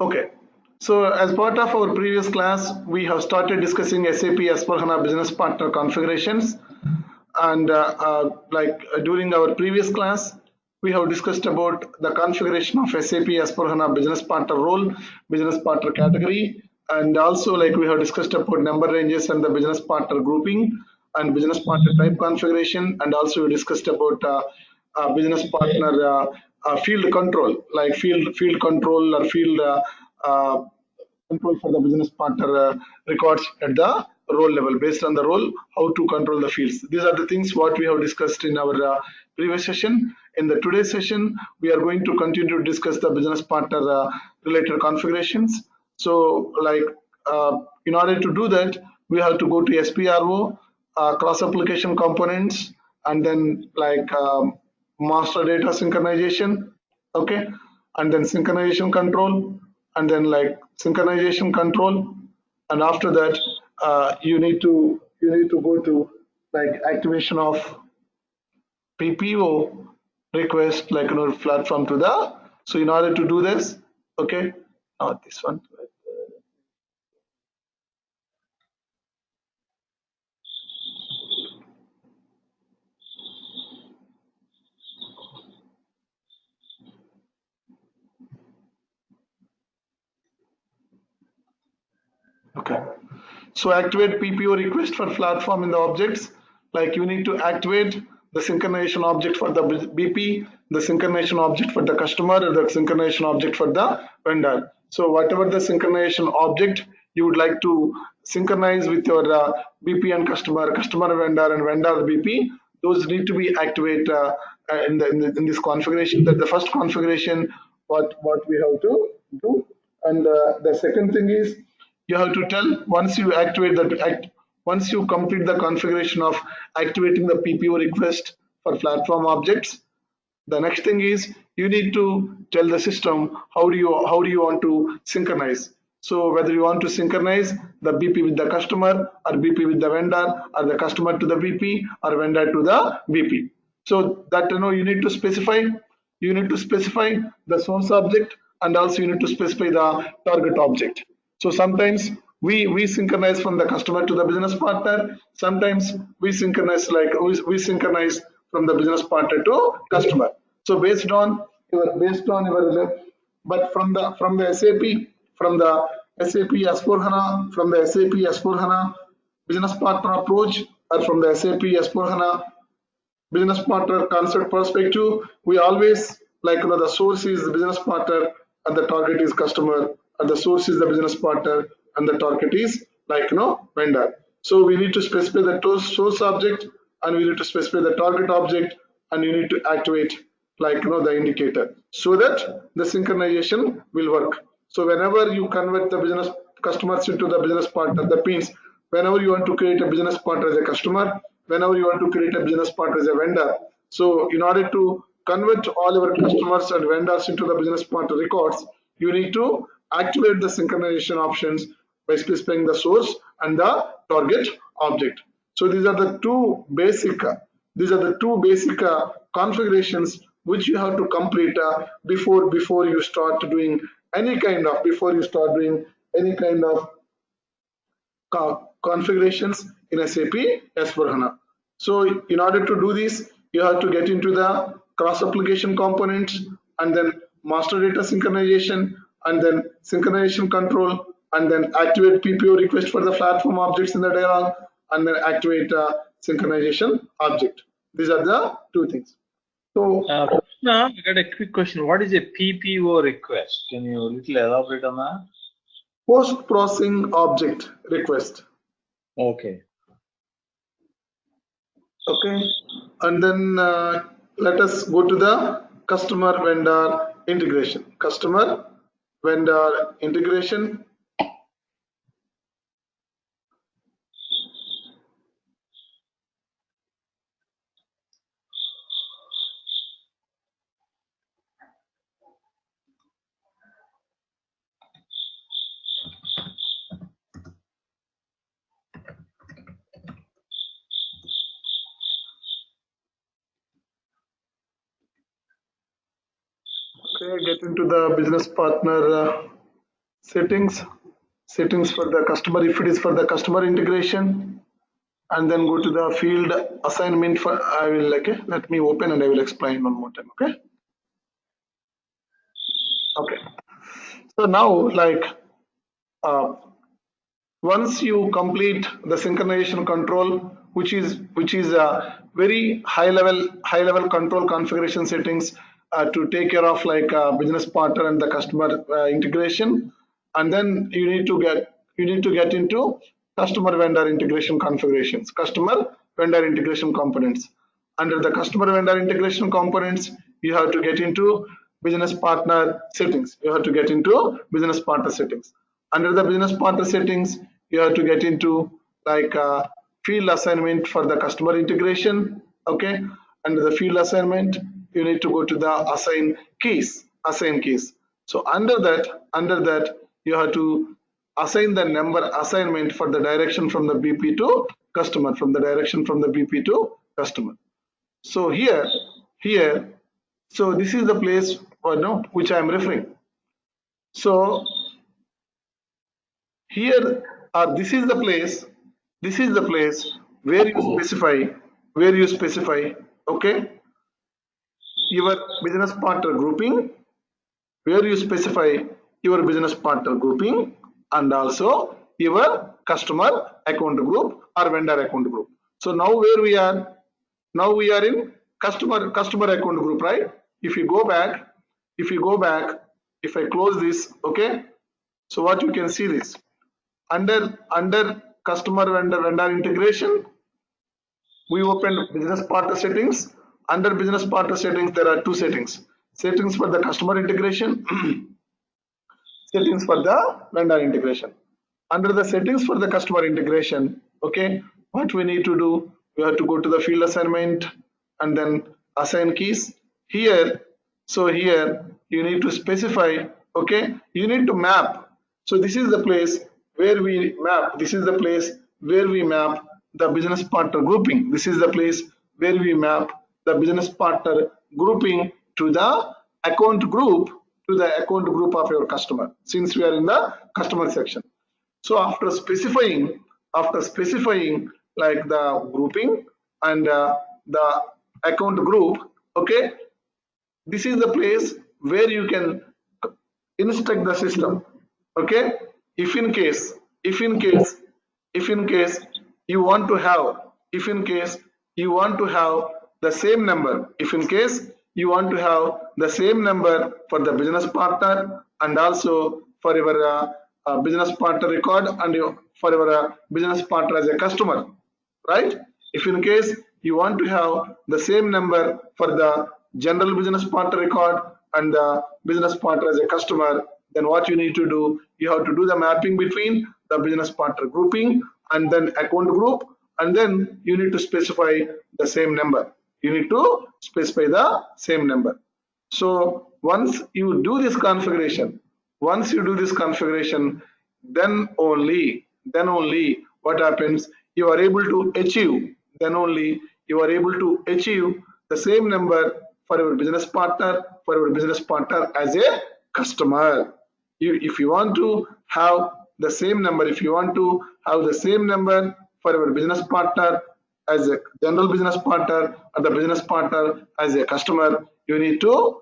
Okay. So as part of our previous class, we have started discussing SAP S/4HANA Business Partner configurations. And during our previous class, we have discussed about the configuration of SAP S/4HANA Business Partner role, Business Partner category, and also like we have discussed about number ranges and the Business Partner grouping and Business Partner type configuration, and also we discussed about Business Partner field control, like field control or field uh, control for the business partner records at the role level. Based on the role, how to control the fields. These are the things what we have discussed in our previous session. In the today's session, we are going to continue to discuss the business partner related configurations. So like in order to do that, we have to go to SPRO, cross application components, and then like master data synchronization, okay, and then synchronization control, and then like synchronization control, and after that you need to go to like activation of PPO request, like platform to the. So in order to do this, okay, not this one. Okay. So activate PPO request for platform in the objects. Like you need to activate the synchronization object for the BP, the synchronization object for the customer, or the synchronization object for the vendor. So whatever the synchronization object you would like to synchronize with your BP and customer vendor, and vendor BP, those need to be activated in this configuration. That the first configuration what we have to do. And the second thing is you have to tell once you activate once you complete the configuration of activating the PPO request for platform objects. The next thing is you need to tell the system how do you want to synchronize. So whether you want to synchronize the BP with the customer, or BP with the vendor, or the customer to the BP, or vendor to the BP. So that you need to specify the source object, and also you need to specify the target object. So sometimes we synchronize from the customer to the business partner. Sometimes we synchronize from the business partner to customer. So based on your but from the SAP S/4HANA, from the SAP S/4HANA business partner approach, or from the SAP S/4HANA business partner concept perspective, we always the source is the business partner and the target is customer, and the source is the business partner and the target is vendor. So we need to specify the source object, and we need to specify the target object, and you need to activate the indicator so that the synchronization will work. So whenever you convert the business customers into the business partner, that means whenever you want to create a business partner as a customer, whenever you want to create a business partner as a vendor. So in order to convert all our customers and vendors into the business partner records, you need to activate the synchronization options by specifying the source and the target object. So these are the two basic configurations which you have to complete before you start doing any kind of configurations in SAP S/4HANA. So in order to do this, you have to get into the cross application components, and then master data synchronization, and then synchronization control, and then activate PPO request for the platform objects in the dialog, and then activate synchronization object. These are the two things. So Krishna, I got a quick question. What is a PPO request? Can you little elaborate on that? post processing object request. Okay. Okay, and then let us go to the customer vendor integration. Customer vendor integration. Okay, get get into the business partner settings, settings for the customer if it is for the customer integration, and then go to the field assignment for, I will, okay, let me open and I will explain one more time, okay? Okay, so now like uh, once you complete the synchronization control, which is a very high level control configuration settings to take care of like business partner and the customer integration, and then you need to get into customer vendor integration configurations, customer vendor integration components. Under the customer vendor integration components, you have to get into business partner settings. You have to get into business partner settings. Under the business partner settings, you have to get into like field assignment for the customer integration. Okay. Under the field assignment, you need to go to the assign keys. Assign keys. So under that, you have to assign the number assignment for the direction from the BP to customer. From the direction from the BP to customer. So here, so this is the place no, which I am referring. So here, this is the place where you specify, okay, your business partner grouping, where you specify your business partner grouping, and also your customer account group or vendor account group. So now where we are? Now we are in customer account group, right? If you go back, if I close this, okay, so what you can see this under customer vendor integration, we opened business partner settings. Under business partner settings, there are two settings: settings for the customer integration, settings for the vendor integration. Under the settings for the customer integration, okay, what we need to do, we have to go to the field assignment and then assign keys. Here, so here you need to specify, okay, you need to map. So this is the place where we map. This is the place where we map the business partner grouping. This is the place where we map the business partner grouping to the account group of your customer, since we are in the customer section. So after specifying like the grouping and the account group, okay, this is the place where you can instruct the system, okay. If in case you want to have, the same number, if in case you want to have the same number for the business partner and also for your business partner record and for your business partner as a customer, right? If in case you want to have the same number for the general business partner record and the business partner as a customer, then what you need to do, you have to do the mapping between the business partner grouping and then account group, and then you need to specify the same number. You need to specify the same number. So once you do this configuration, then only what happens, you are able to achieve, the same number for your business partner, as a customer. If you want to have the same number, for your business partner as a general business partner or the business partner as a customer, you need to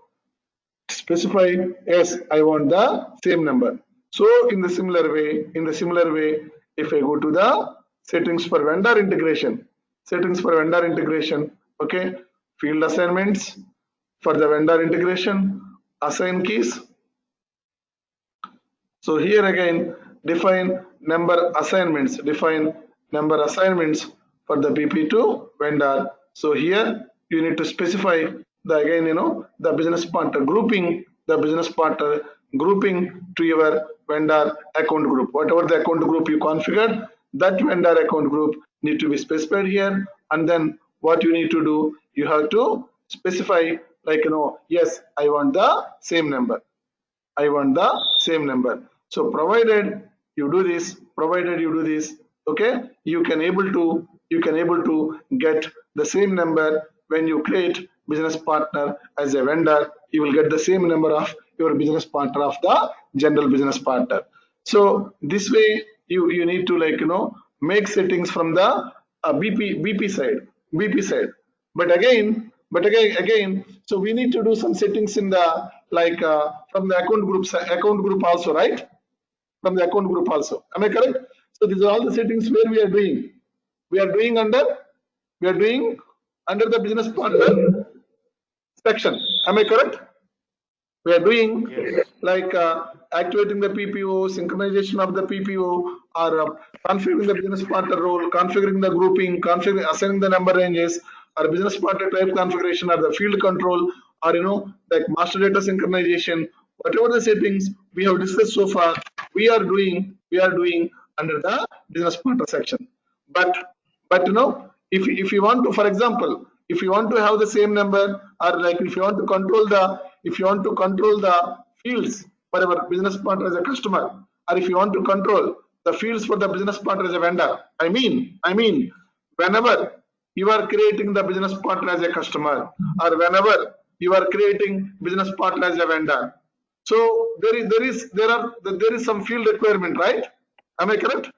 specify, yes, I want the same number. So in the similar way, if I go to the settings for vendor integration, okay, field assignments for the vendor integration, assign keys. So here again, define number assignments for the BP2 vendor. So here you need to specify the business partner grouping, to your vendor account group. Whatever the account group you configured, that vendor account group need to be specified here. And then what you need to do, you have to specify like, yes, I want the same number. So provided you do this, okay, you can able to get the same number when you create business partner as a vendor. You will get the same number of your business partner of the general business partner. So this way you need to make settings from the BP side. But again, so we need to do some settings in the from the account group also, right? From the account group also. Am I correct? So these are all the settings where we are doing. We are doing under the business partner section. Am I correct? We are doing Yes. like activating the PPO, synchronization of the PPO, or configuring the business partner role, configuring the grouping, configuring assigning the number ranges, or business partner type configuration, or the field control, or like master data synchronization. Whatever the settings we have discussed so far, we are doing under the business partner section. But if you want to, for example, if you want to have the same number, or like if you want to control the fields for our business partner as a customer, or if you want to control the fields for the business partner as a vendor, I mean whenever you are creating the business partner as a customer, or whenever you are creating business partner as a vendor, so there is some field requirement, right? Am I correct?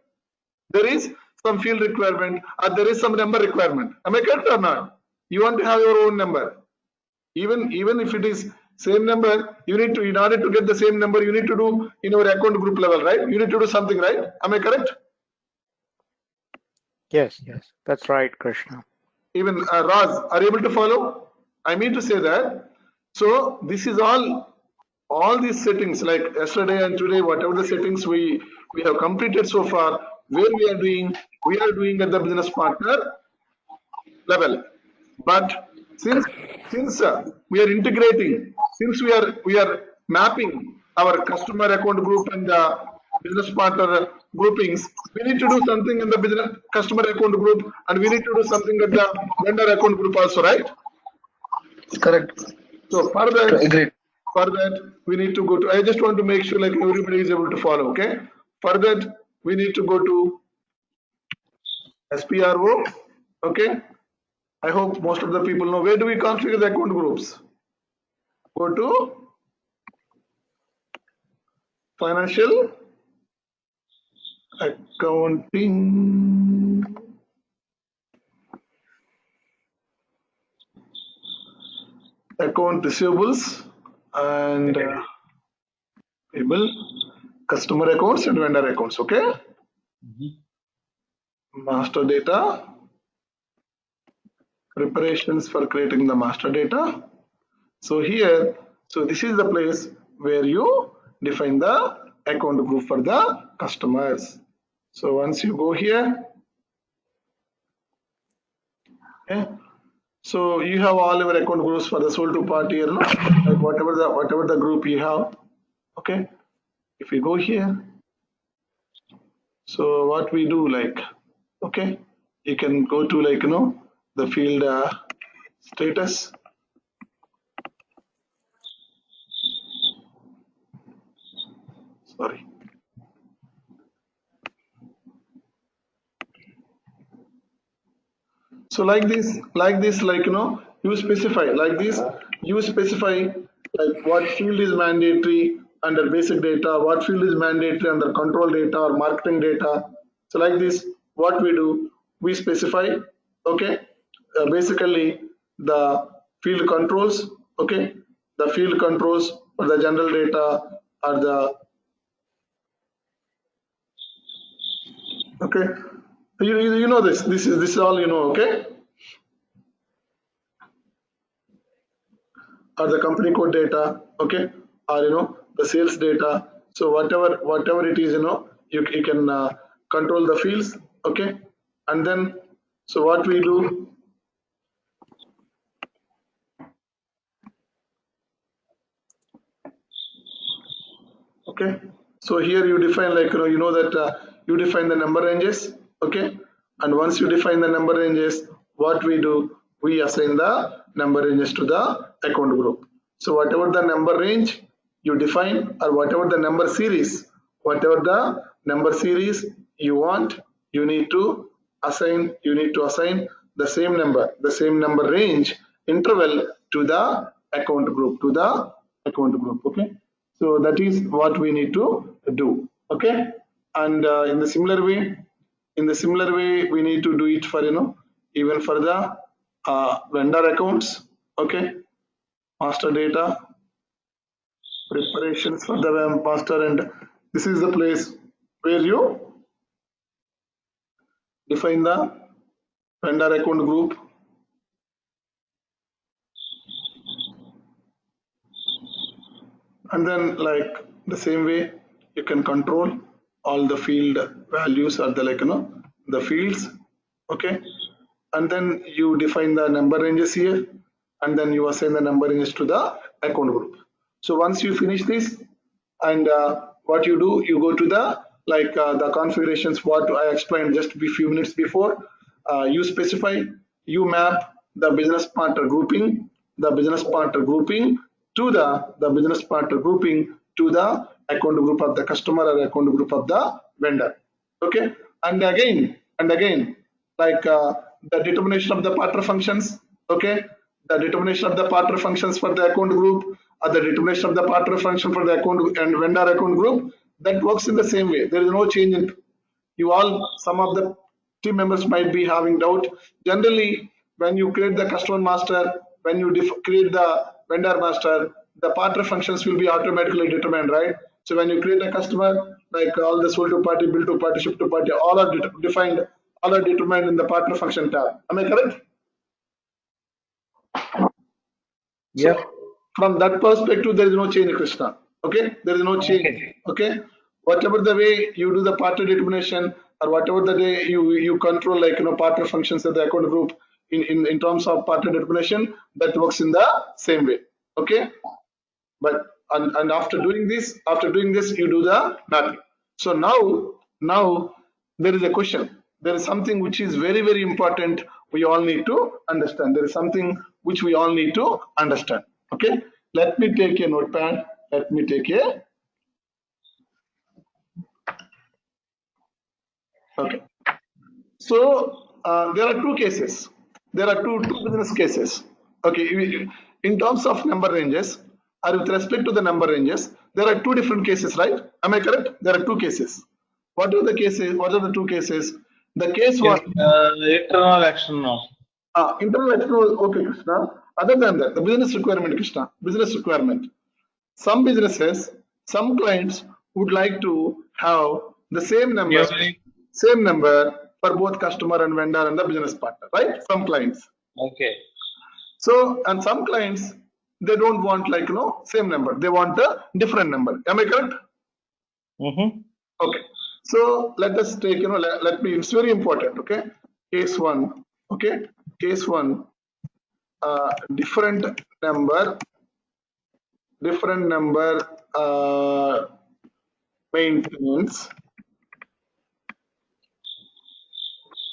There is some field requirement, or there is some number requirement. Am I correct or not? You want to have your own number. Even if it is same number, you need to, in order to get the same number, you need to do in our account group level, right? You need to do something, right? Am I correct? Yes, that's right, Krishna. Even Raz, are you able to follow? I mean to say that. So this is all these settings, like yesterday and today, whatever the settings we have completed so far, where we are doing at the business partner level. But since we are integrating, since we are mapping our customer account group and the business partner groupings, we need to do something in the business customer account group, and we need to do something at the vendor account group also, right? Correct. So Agreed. for that we need to go to, I just want to make sure like everybody is able to follow, okay? For that we need to go to SPRO, okay? I hope most of the people know. Where do we configure the account groups? Go to financial accounting, account receivables, and payable, customer accounts and vendor accounts, okay? Master data, preparations for creating the master data. So here, so this is the place where you define the account group for the customers. So once you go here, okay, so you have all your account groups for the sold to party, like whatever the group you have, okay. If we go here, so what we do, like, okay, you can go to like the field status. Sorry. So like this, you specify like this, you specify like what field is mandatory under basic data, what field is mandatory under control data or marketing data. So like this, what we do, we specify, okay, basically the field controls, okay, the field controls for the general data or the, okay, you know this is all okay, or the company code data, okay, or the sales data. So whatever it is, you can control the fields, okay. And then so what we do, okay, so here you define like that you define the number ranges, okay. And once you define the number ranges, what we do, we assign the number ranges to the account group. So whatever the number range you define, or whatever the number series you want, you need to assign the same number range interval to the account group, okay. So that is what we need to do. Okay. And in the similar way, we need to do it for even for the vendor accounts. Okay. Master data preparations for the master, and this is the place where you define the vendor account group. And then like the same way you can control all the field values or the the fields. Okay. And then you define the number ranges here, and then you assign the number ranges to the account group. So once you finish this, and what you do, you go to the the configurations what I explained just a few minutes before. You specify, you map the business partner grouping, to the business partner grouping to the account group of the customer or account group of the vendor. Okay. And again, the determination of the partner functions. Okay. The determination of the partner functions for the account group, or the determination of the partner function for the account and vendor account group, that works in the same way. There is no change in you all. Some of the team members might be having doubt. Generally, when you create the customer master, when you create the vendor master, the partner functions will be automatically determined, right? So when you create a customer, like all the sold to party, bill to party, ship to party, all are defined, all are determined in the partner function tab. Am I correct? Yep. So from that perspective, there is no change, Krishna. Okay, there is no change. Okay, whatever the way you do the partner determination, or whatever the way you control partner functions of the account group in terms of partner determination, that works in the same way. Okay, but and after doing this, you do the mapping. So now there is a question. There is something which is very, very important. We all need to understand. There is something which we all need to understand. Okay. Let me take a notepad. Let me take a. Okay. So there are two cases. There are two business cases. Okay. In terms of number ranges, or with respect to the number ranges, there are two different cases, right? Am I correct? There are two cases. What are the cases? What are the two cases? The case one. Internal, external. Internal, external. Okay, Krishna. Other than that, the business requirement, Krishna. Business requirement. Some businesses, some clients would like to have the same number for both customer and vendor and the business partner, right? Some clients. Okay. So, and some clients, they don't want same number. They want a different number. Am I correct? Mm-hmm. Okay. So let us take, let me, it's very important. Okay. Case one. Okay. Case one, different number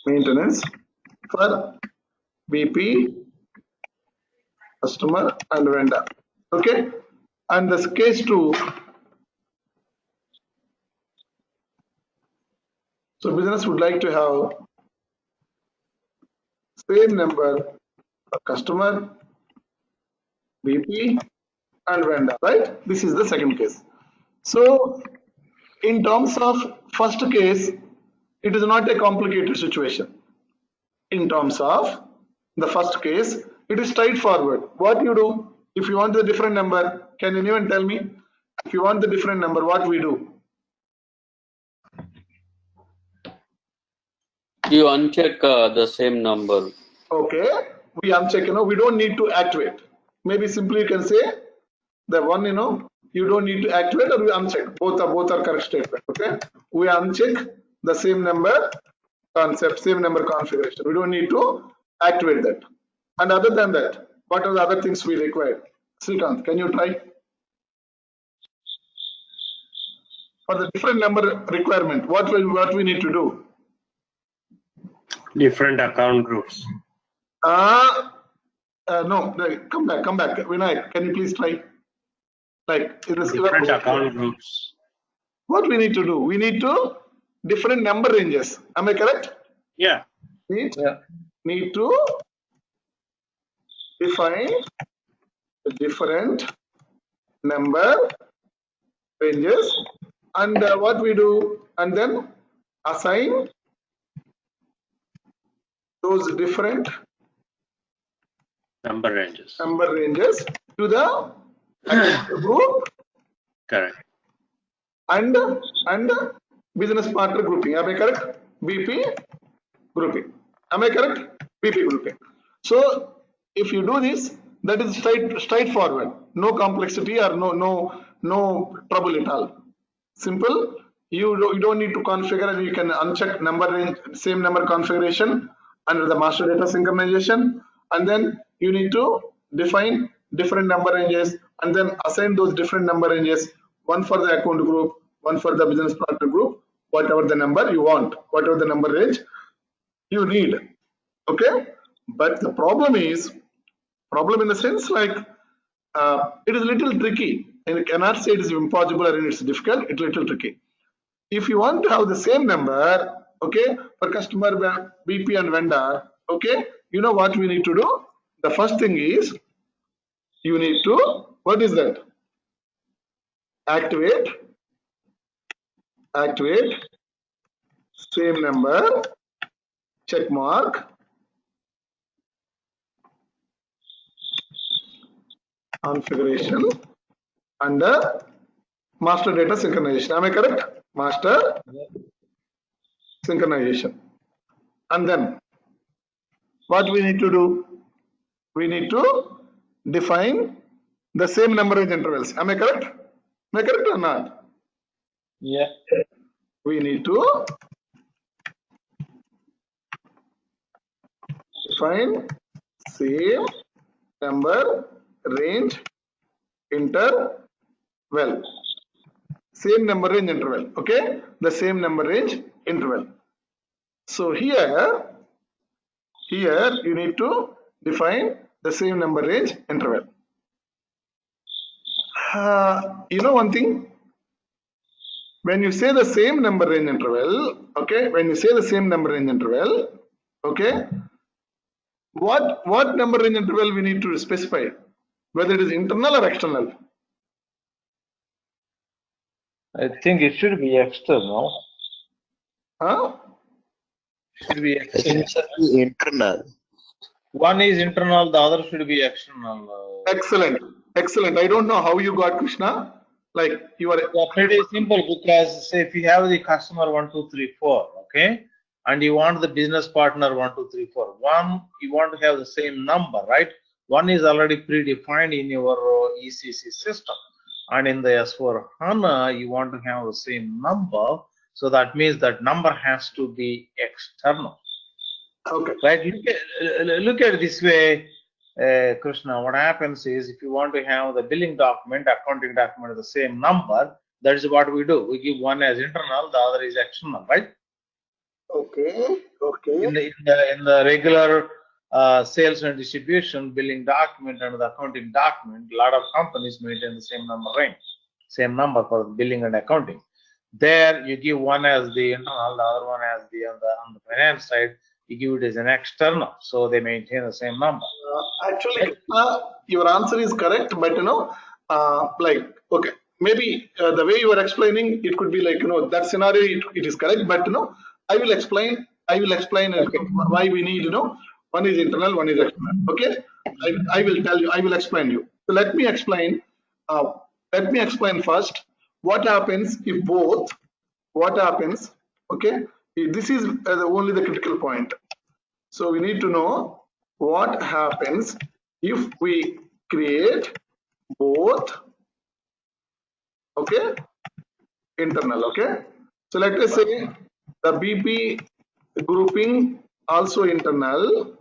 maintenance for BP, customer and vendor. Okay. And this case two, so business would like to have same number for customer, BP and vendor, right? This is the second case. So in terms of first case, it is not a complicated situation. In terms of the first case, it is straightforward. What you do, if you want the different number, can anyone tell me? If you want the different number, what we do? You uncheck the same number. Okay, we uncheck, we don't need to activate. Maybe simply you can say the one, you don't need to activate, or we uncheck. Both are correct statement. Okay, we uncheck the same number concept, same number configuration. We don't need to activate that. And other than that, what are the other things we require? Srikanth, can you try? For the different number requirement, what we need to do? Different account groups. No, come back. Vinayak, can you please try? Different account groups. What we need to do? We need to different number ranges. Am I correct? Yeah. Need to define a different number ranges, and what we do, and then assign those different Number ranges. number ranges to the group Correct. and business partner grouping. Am I correct? BP grouping. Am I correct? BP grouping. So if you do this, that is straightforward. No complexity or no trouble at all. Simple. You don't need to configure, and you can uncheck number range, same number configuration under the master data synchronization, and then you need to define different number ranges and then assign those different number ranges, one for the account group, one for the business partner group, whatever the number you want, whatever the number range you need. Okay, but the problem in the sense like it is a little tricky, and I cannot say it is impossible or it's difficult. It's a little tricky. If you want to have the same number, okay, for customer, BP and vendor, okay, you know what we need to do? The first thing is you need to, what is that? Activate same number, check mark, configuration under master data synchronization. Am I correct? Master synchronization. And then what we need to do? We need to define the same number range intervals. Am I correct? Am I correct or not? Yeah. We need to define same number range interval. Same number range interval. Okay, the same number range interval. So here you need to define the same number range interval. You know one thing, when you say the same number range interval, okay, when you say the same number range interval, okay, what number range interval we need to specify, whether it is internal or external? I think it should be external. Huh? Should be I think external. it should be internal. One is internal, the other should be external. Excellent. I don't know how you got Krishna. Like you are. Yeah, pretty simple, because say if you have the customer 1, 2, 3, 4, okay, and you want the business partner 1, 2, 3, 4. One, you want to have the same number, right? One is already predefined in your ECC system, and in the S4 HANA, you want to have the same number. So that means that number has to be external. Okay. Right? Look at it this way, Krishna. What happens is, if you want to have the billing document, accounting document, the same number, that is what we do. We give one as internal, the other is external, right? Okay. In the regular sales and distribution billing document and the accounting document, a lot of companies maintain the same number range, same number for billing and accounting. There, you give one as the internal, the other one as the on the finance side. You give it as an external, so they maintain the same number. Actually, your answer is correct, but like, okay, maybe the way you are explaining, it could be like, that scenario, it is correct, but I will explain why we need, one is internal, one is external. Okay, I will tell you, I will explain you. So let me explain first what happens if both, what happens, okay, this is only the critical point. So we need to know what happens if we create both, okay, internal, okay. So let us say the BP grouping also internal,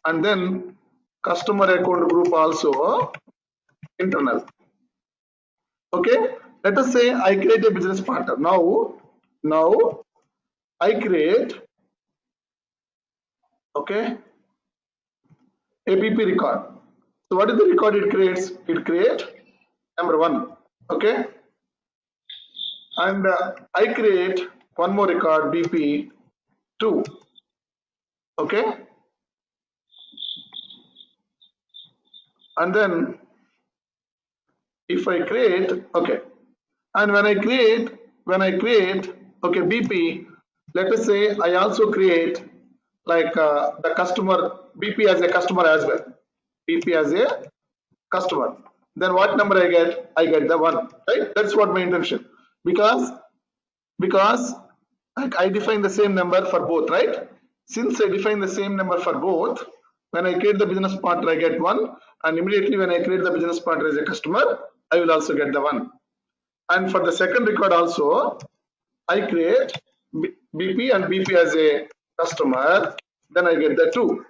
and then customer account group also internal. Okay, let us say I create a business partner. Now I create, okay, a BP record. So what is the record it creates? It creates number 1, okay, and I create one more record, BP 2, okay, and then if I create, okay, And when I create, okay, BP, let us say I also create like the customer, BP as a customer as well. BP as a customer. Then what number I get? I get the 1, right? That's what my intention. Because I define the same number for both, right? Since I define the same number for both, when I create the business partner, I get 1, and immediately when I create the business partner as a customer, I will also get the 1. And for the second record also, I create BP and BP as a customer, then I get the 2.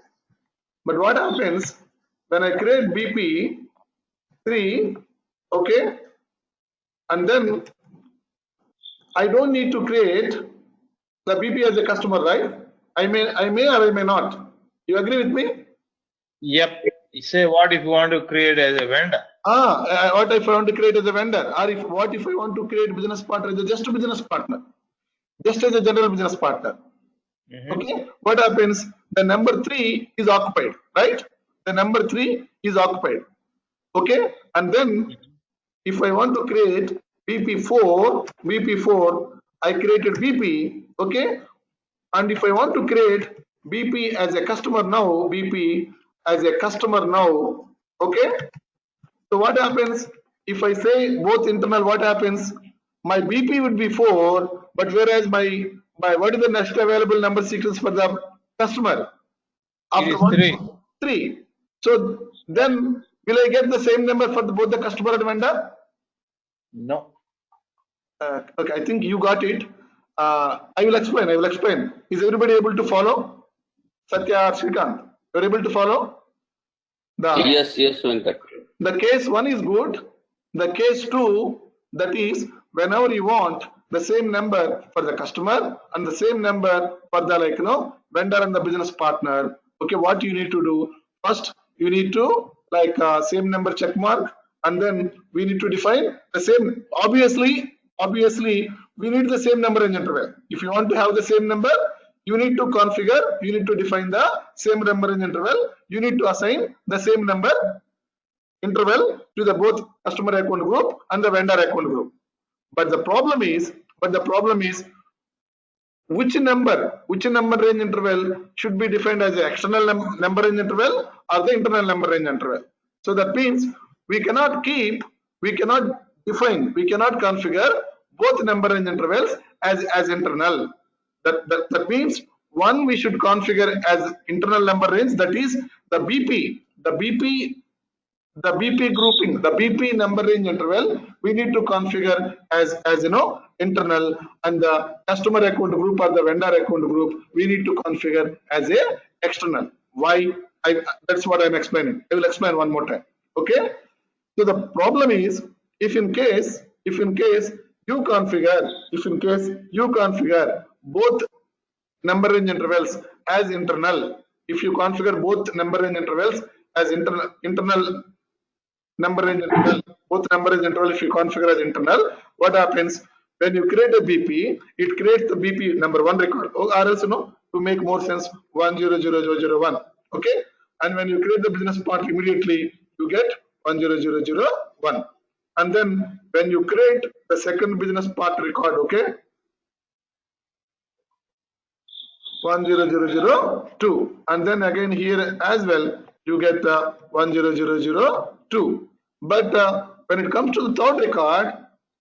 But what happens when I create BP 3, okay, and then I don't need to create the BP as a customer, right? I may or I may not. You agree with me? Yep. Say what if you want to create as a vendor? What if I want to create as a vendor? Or what if I want to create business partner as just a business partner? Just as a general business partner. Okay, what happens? The number 3 is occupied, right? The number 3 is occupied. Okay, and then if I want to create BP4, I created BP, okay, and if I want to create BP as a customer now, BP as a customer now, okay. So what happens if I say both internal? What happens? My BP would be 4, but whereas my what is the next available number sequence for the customer? After It is 3. 3. So then will I get the same number for both the customer and vendor? No. Okay, I think you got it. I will explain. Is everybody able to follow? Satya or Shrikant, you're able to follow? Yes, Venkat. The case 1 is good. The case 2, that is whenever you want the same number for the customer and the same number for the vendor and the business partner. Okay, what you need to do? First, you need to same number check mark, and then we need to define the same. Obviously, we need the same number range interval. If you want to have the same number, you need to configure, you need to define the same number range interval. You need to assign the same number interval to the both customer account group and the vendor account group. But the problem is which number range interval should be defined as the external number range interval or the internal number range interval. So that means we cannot configure both number range intervals as internal. That means one we should configure as internal number range, that is the BP grouping, the BP number range interval, we need to configure as internal, and the customer account group or the vendor account group we need to configure as a external. Why? That's what I'm explaining. I will explain one more time. Okay. So the problem is if in case you configure both number range intervals as internal, if you configure both number range intervals as internal number range interval, both number range interval, if you configure as internal, what happens when you create a BP? It creates the BP number 1 record, or else to make more sense 100001. Okay, and when you create the business part, immediately you get 10001, and then when you create the second business part record, okay, 10002, and then again here as well you get the 10002. But when it comes to the third record,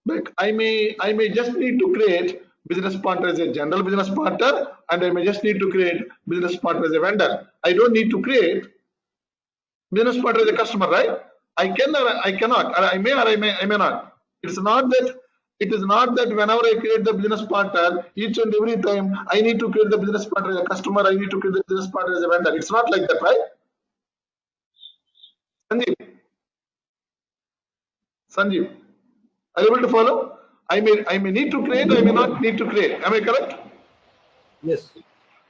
like I may just need to create business partner as a general business partner, and I may just need to create business partner as a vendor. I don't need to create business partner as a customer, right? I can or I cannot, or I may not. It is not that whenever I create the business partner, each and every time I need to create the business partner as a customer, I need to create the business partner as a vendor. It's not like that, right? Sanjeev, are you able to follow? I may need to create, I may not need to create. Am I correct? Yes.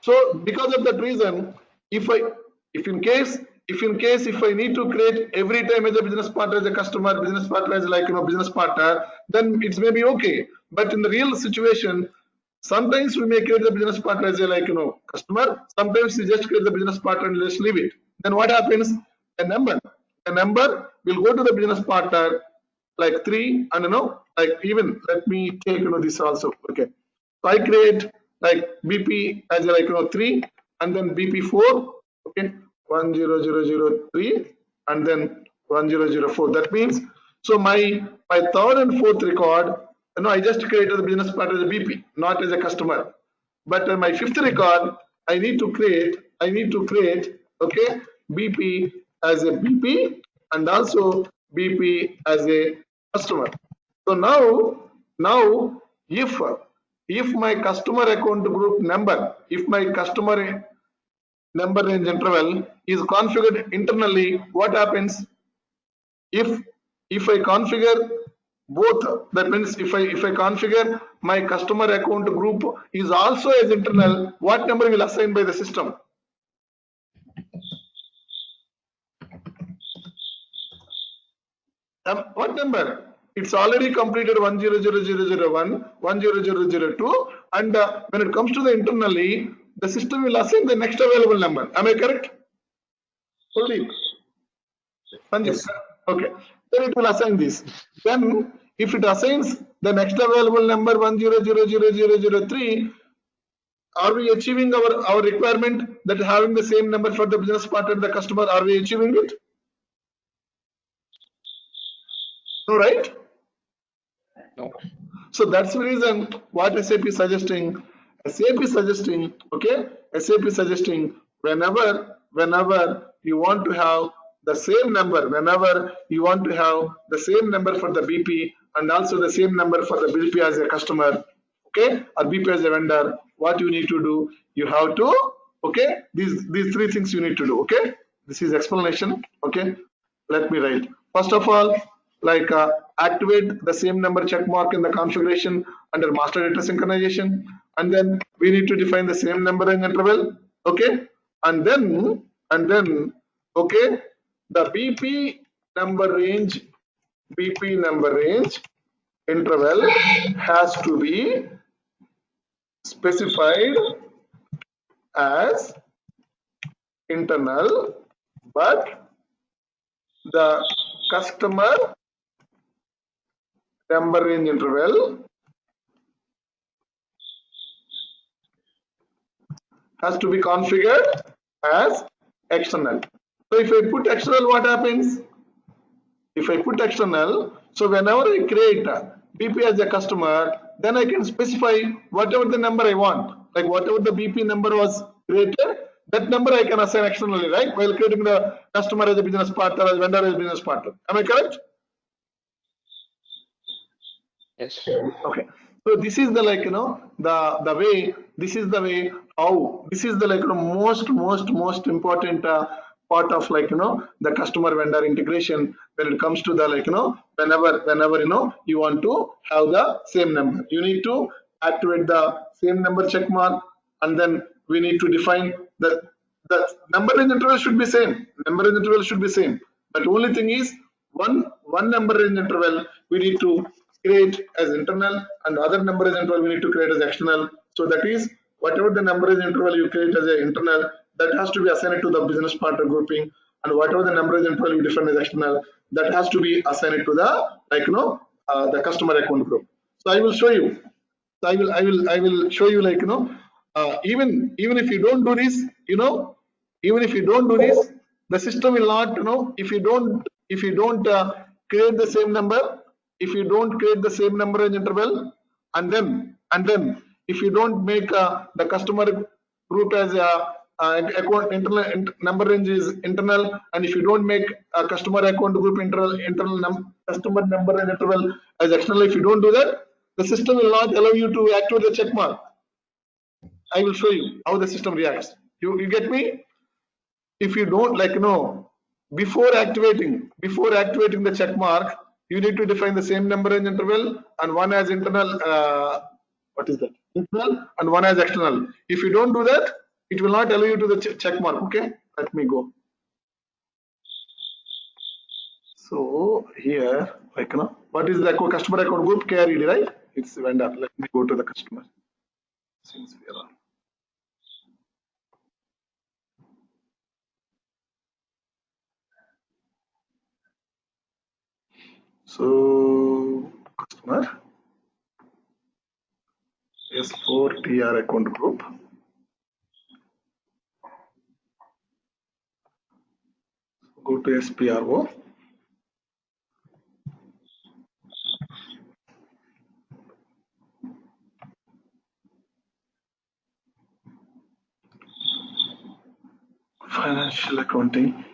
So because of that reason, if in case if I need to create every time as a business partner as a customer, business partner as business partner, then it's maybe okay. But in the real situation, sometimes we may create the business partner as a customer. Sometimes we just create the business partner and just leave it. Then what happens? A number will go to the business partner like 3, and like even let me take this also. Okay, so I create like BP as a 3, and then BP4. Okay, 10003, and then 1004. That means, so my third and fourth record, I just created the business partner as a BP, not as a customer. But my fifth record, I need to create, okay, BP as a BP and also BP as a customer. So now if my customer account group number, if my customer number range interval is configured internally, what happens? If I configure both, that means if I configure my customer account group is also as internal, what number will assign by the system? What number? It's already completed 100001, 10002, and when it comes to the internally, the system will assign the next available number. Am I correct? Only. Yes. Okay. Then it will assign this. Then if it assigns the next available number 1000003, are we achieving our requirement that having the same number for the business partner and the customer? Are we achieving it? No, right? No. So that's the reason what SAP is suggesting. SAP is suggesting, okay? SAP is suggesting whenever you want to have the same number, whenever you want to have the same number for the BP and also the same number for the BP as a customer, okay, or BP as a vendor, what you need to do, you have to, okay, these three things you need to do, okay? This is explanation, okay? Let me write. First of all, like activate the same number check mark in the configuration under master data synchronization, and then we need to define the same number in interval, okay, and then okay, the BP number range interval has to be specified as internal, but the customer number range interval has to be configured as external. So if I put external, what happens? If I put external, so whenever I create BP as a customer, then I can specify whatever the number I want, like whatever the BP number was created, that number I can assign externally, right? While creating the customer as a business partner, as vendor as a business partner. Am I correct? Yes. Okay. So this is the the way, this is the way how, this is the most important part of the customer vendor integration when it comes to the whenever you want to have the same number, you need to activate the same number check mark, and then we need to define the number range interval should be same, but only thing is one number range interval we need to create as internal, and other number range interval we need to create as external. So that is, whatever the number range interval you create as an internal, that has to be assigned to the business partner grouping, and whatever the number range interval you define as external, that has to be assigned to the the customer account group. So I will show you. So I will show you even if you don't do this, even if you don't do this, the system will not, if you don't create the same number, if you don't create the same number range interval, and then if you don't make the customer group as a account internal number range is internal, and if you don't make a customer account group customer number range interval as external, if you don't do that, the system will not allow you to activate the check mark. I will show you how the system reacts. You get me? If you don't before activating the check mark, you need to define the same number range interval and one as internal. What is that? Internal and one as external. If you don't do that, it will not allow you to the check mark. Okay, let me go. So here, what is the customer account group? KRED, right? It's vendor. Let me go to the customer. Since we are on. So customer S4 TR account group. Go to SPRO. Financial accounting.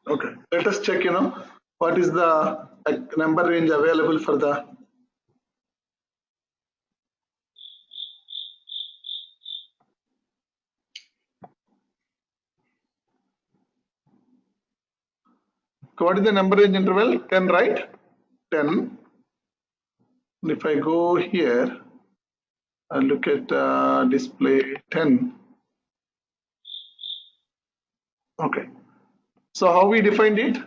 Okay, let us check, what is the number range available for the what is the number range interval? 10, right? 10. And if I go here and look at display 10. Okay. So how we defined it?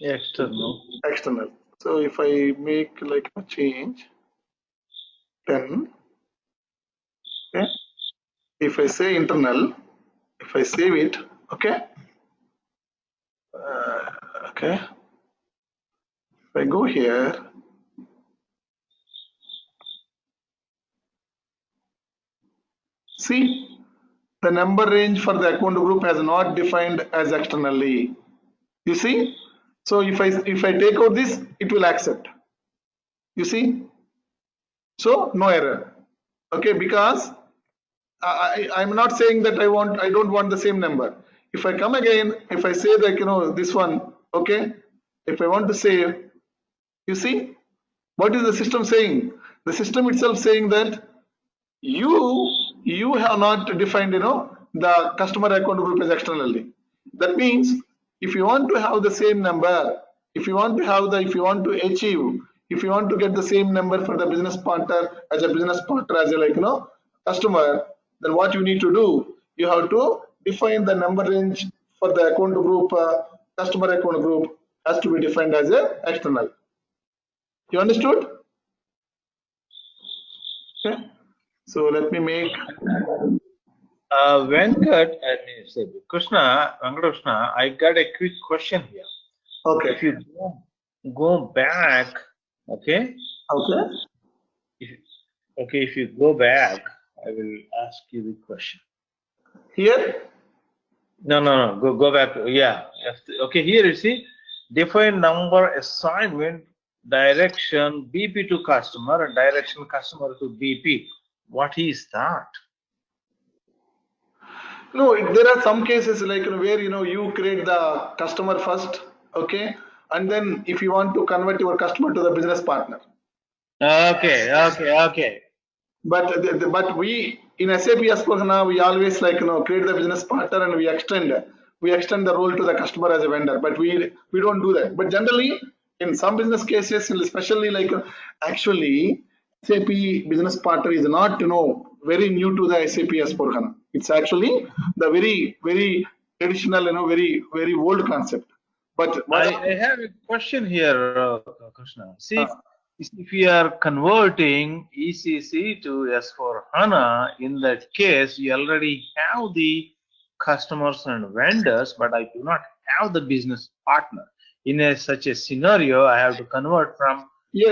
External. External. So if I make like a change 10, okay. If I say internal, if I save it, okay. Okay. If I go here, see the number range for the account group has not defined as externally. You see? So if I take out this, it will accept. You see? So no error. Okay, because I'm not saying that I don't want the same number. If I come again, if I say that this one, okay, if I want to save, you see, what is the system saying? The system itself saying that you have not defined the customer account group as externally. That means if you want to have the same number, if you want to achieve, if you want to get the same number for the business partner as a customer, then what you need to do, you have to define the number range for the account group, customer account group has to be defined as a external. You understood? Okay. So let me make Venkat, Venkatkrishna, I got a quick question here. okay. If you go back, okay? Okay. If you go back, I will ask you the question. Here. No. Go back. Yeah. Okay. Here you see, define number assignment direction BP to customer and direction customer to BP. What is that? No, there are some cases like where you create the customer first, okay, and then if you want to convert your customer to the business partner. Okay. But we in SAP S/4HANA we always create the business partner and we extend the role to the customer as a vendor. But we don't do that. But generally in some business cases, especially actually SAP business partner is not very new to the SAP S/4HANA. It's actually the very traditional very old concept. But I have a question here, Krishna. See, if you are converting ECC to S/4HANA, in that case, you already have the customers and vendors, but I do not have the business partner. In such a scenario, I have to convert from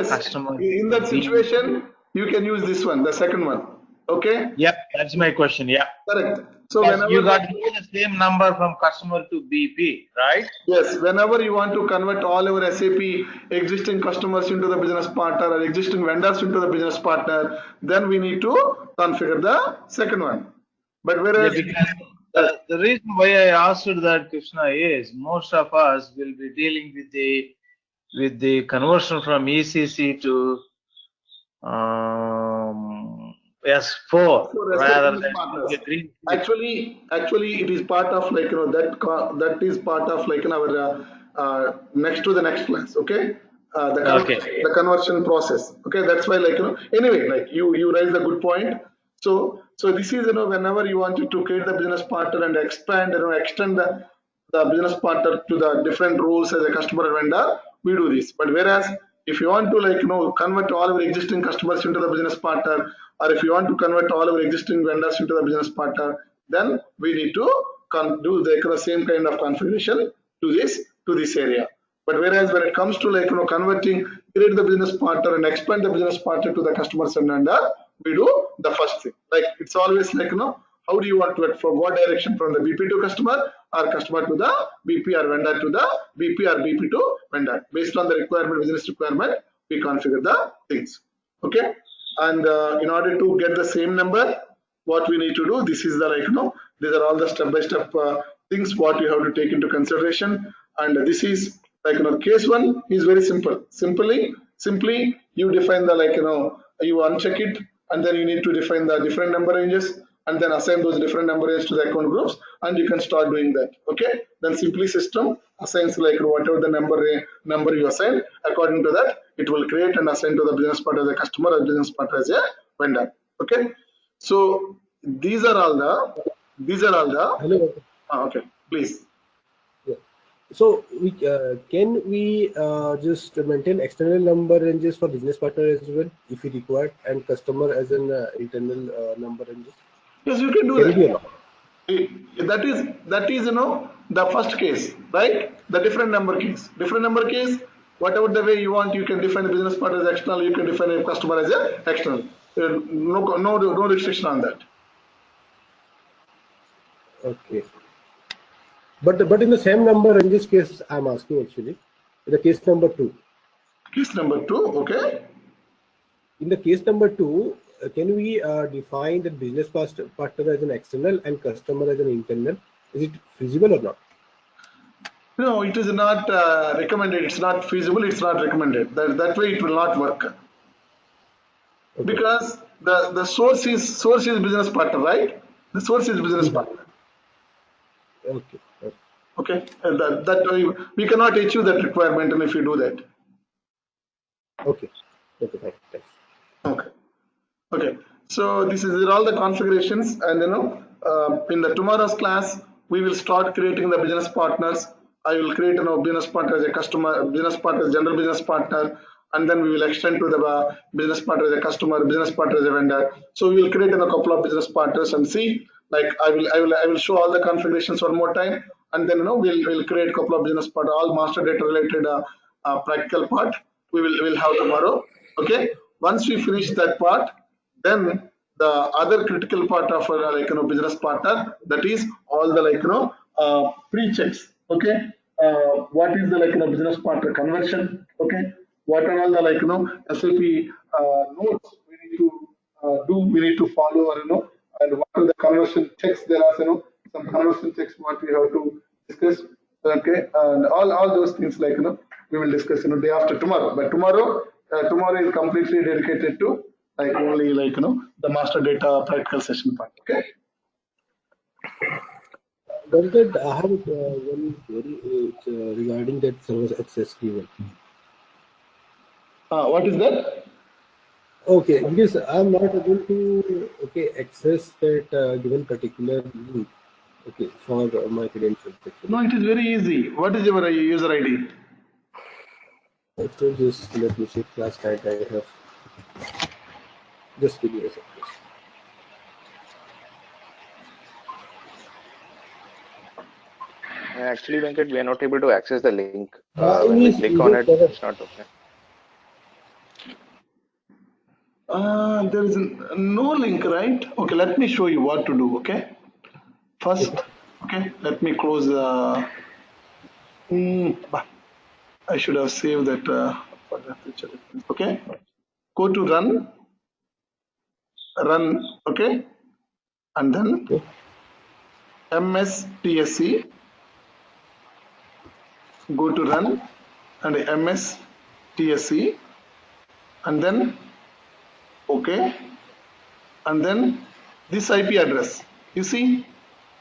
customer. In that situation, you can use this one, the second one. Okay? Yep, that's my question. Yeah. Correct. So whenever you got the same number from customer to BP, right? Yes, whenever you want to convert all our SAP existing customers into the business partner or existing vendors into the business partner, then we need to configure the second one. But whereas the reason why I asked that, Krishna, is most of us will be dealing with the conversion from ECC to S4 rather than actually it is part of that is part of our next to the next class. Okay. The conversion process. Okay, that's why anyway you raised a good point. So So this is, whenever you wanted to create the business partner and expand, extend the business partner to the different roles as a customer and vendor, we do this. But whereas if you want to convert all our existing customers into the business partner, or if you want to convert all our existing vendors into the business partner, then we need to do the same kind of configuration to this area. But whereas when it comes to converting, create the business partner and expand the business partner to the customers and vendor, we do the first thing. Like it's always how do you want to, for what direction, from the BP to customer, or customer to the BP, or vendor to the BP, or BP to vendor. Based on the requirement, business requirement, we configure the things. Okay. And in order to get the same number, what we need to do, this is the these are all the step-by-step things what you have to take into consideration. And this is case one is very simple. Simply you define the you uncheck it, and then you need to define the different number ranges, and then assign those different number ranges to the account groups, and you can start doing that. Okay, then simply system assigns whatever the number you assign, according to that it will create and assign to the business partner as a customer, or business partner as a vendor. Okay, so these are all the Hello. okay, please. Yeah. So can we just maintain external number ranges for business partner as well, if we require, and customer as an internal number ranges? Yes, you can do Can it be that. allowed? That is the first case, right? The different number case, whatever the way you want, you can define the business partner as external, you can define a customer as a external. No restriction on that. Okay. But in the same number ranges case, I'm asking actually, in the case number 2. Case number 2, okay. In the case number 2, can we define the business partner as an external and customer as an internal? Is it feasible or not? No, it is not recommended. It's not feasible. It's not recommended. That way it will not work. Okay. Because the source is business partner, right? The source is business partner. Okay. Okay. That we cannot achieve that requirement, and if you do that. Okay. Thanks. Okay. So these are all the configurations, and in the tomorrow's class we will start creating the business partners. I will create a business partner as a customer, business partner as general business partner, and then we will extend to the business partner as a customer, business partner as a vendor. So we will create a couple of business partners and see. Like I will show all the configurations one more time, and then we'll create a couple of business partner, all master data related practical part. We'll have tomorrow. Okay. Once we finish that part, then the other critical part of business partner, that is all the pre-checks. Okay, what is the business partner conversion? Okay, what are all the SAP notes we need to do? We need to follow, or and what are the conversion checks? There are some conversion checks what we have to discuss. Okay, and all those things we will discuss day after tomorrow. But tomorrow is completely dedicated to only the master data practical session part. Okay. Does that I have one query regarding that service access given? What is that? Okay, because I'm not able to access that given particular link. Okay, for my credentials. No, it is very easy. What is your user ID? So just let me check. Last night I have. Just give me a second. Actually, Venkat, we are not able to access the link. When we click on it, it's not open. There is no link, right? Okay, let me show you what to do. Okay, first, okay, let me close the. I should have saved that for the future. Okay, go to run. Okay, and then MSTSC. Go to run and MSTSC, and then okay, and then this IP address, you see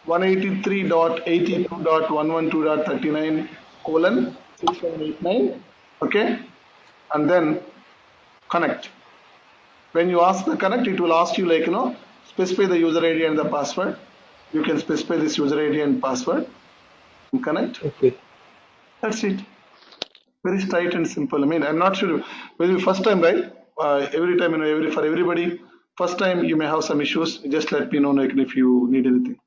183.82.112.39:6789, okay, and then connect. When you ask the connect, it will ask you specify the user ID and the password. You can specify this user ID and password and connect. Okay. That's it. Very straight and simple. I mean, I'm not sure whether first time, right? Every time, for everybody, first time you may have some issues. Just let me know like, if you need anything.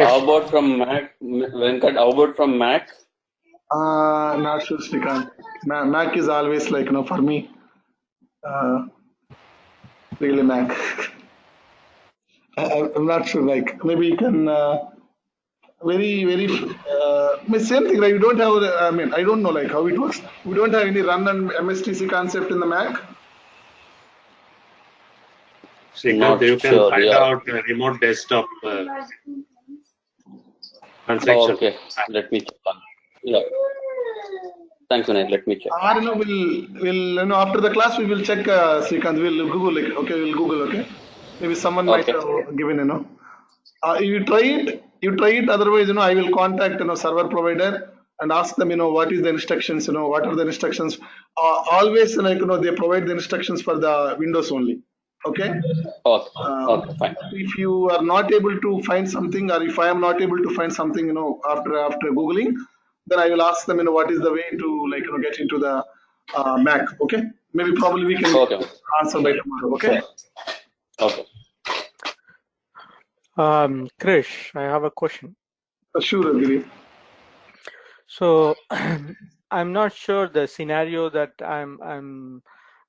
How about from Mac? Venkat, how about from Mac? Not sure, Srikanth. Mac is always like, for me, really Mac. I'm not sure, like, maybe you can, same thing, right? You don't have, I mean, I don't know, like, how it works. We don't have any run and MSTC concept in the Mac. Srikanth, Not you can sure, find yeah. out remote desktop Oh, transaction. okay, let me check on. Yeah. Thanks, Vinay. Let me check. Or, we'll, after the class, we will check, Srikanth, we'll Google it. Okay, we'll Google, okay? Maybe someone might Okay. have given, you try it, otherwise, I will contact, server provider and ask them, what is the instructions, what are the instructions. Always, like, they provide the instructions for the Windows only. Okay. Okay. Okay, fine. If you are not able to find something, or if I am not able to find something, after Googling, then I will ask them, what is the way to, like, get into the Mac. Okay. Maybe probably we can Okay. answer by tomorrow. Okay. Okay. Krish, I have a question. Sure, Giri. So I'm not sure the scenario that I'm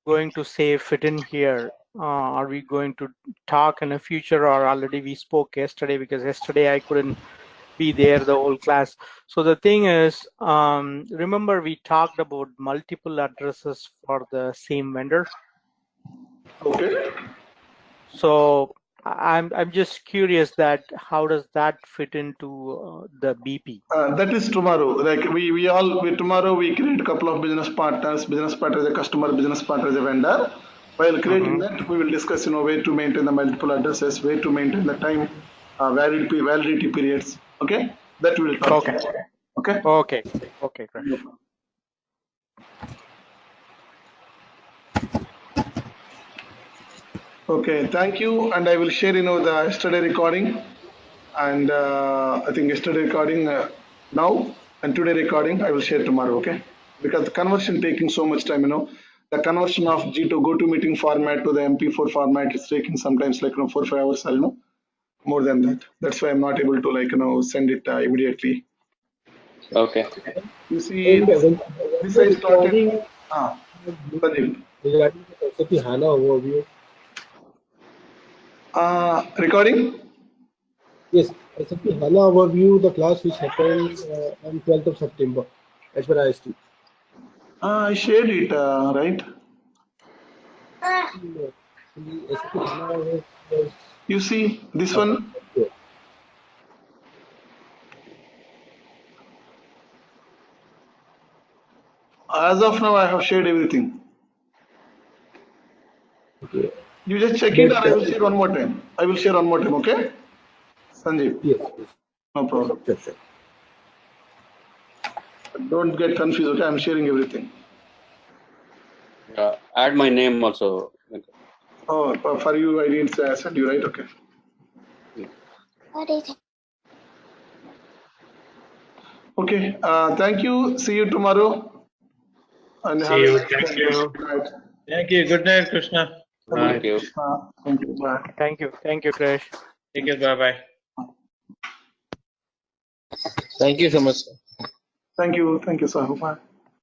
going to say fit in here. Are we going to talk in the future, or already we spoke yesterday? Because yesterday I couldn't be there the whole class. So the thing is, remember we talked about multiple addresses for the same vendor. Okay. So I'm just curious that how does that fit into the BP? That is tomorrow. Like tomorrow we create a couple of business partners. Business partner as a customer, business partner as a vendor. While creating that, we will discuss, way to maintain the multiple addresses, way to maintain the time, validity periods. Okay, that we will talk. Okay. Okay. Okay. Okay, Krish. No problem. Okay, thank you. And I will share, the yesterday recording, and I think yesterday recording now, and today recording I will share tomorrow. Okay, because the conversion taking so much time. The conversion of G to GoToMeeting format to the MP4 format is taking sometimes like 4 or 5 hours. Or, more than that. That's why I'm not able to like send it immediately. Okay. You see, this I started. Regarding the SAP HANA overview. Recording? Yes, SAP HANA overview, the class which happened on 12th of September, as per IST. I shared it, right? The SAP HANA was You see, this one? okay. As of now, I have shared everything. Okay. You just check it, or I will share one more time. I will share one more time, okay? Sanjeev? Yes. No problem. Sure, sure. Don't get confused, okay? I'm sharing everything. Add my name also. Oh, for you, I didn't send you, right? Okay. Okay, thank you. See you tomorrow. And See you. Thank you. Good night. Thank you. Good night, Krishna. Thank you. Thank you. Bye. Thank you. Thank you, Krish. Take care. Bye-bye. Thank you so much, sir. Thank you. Thank you, sir. Bye.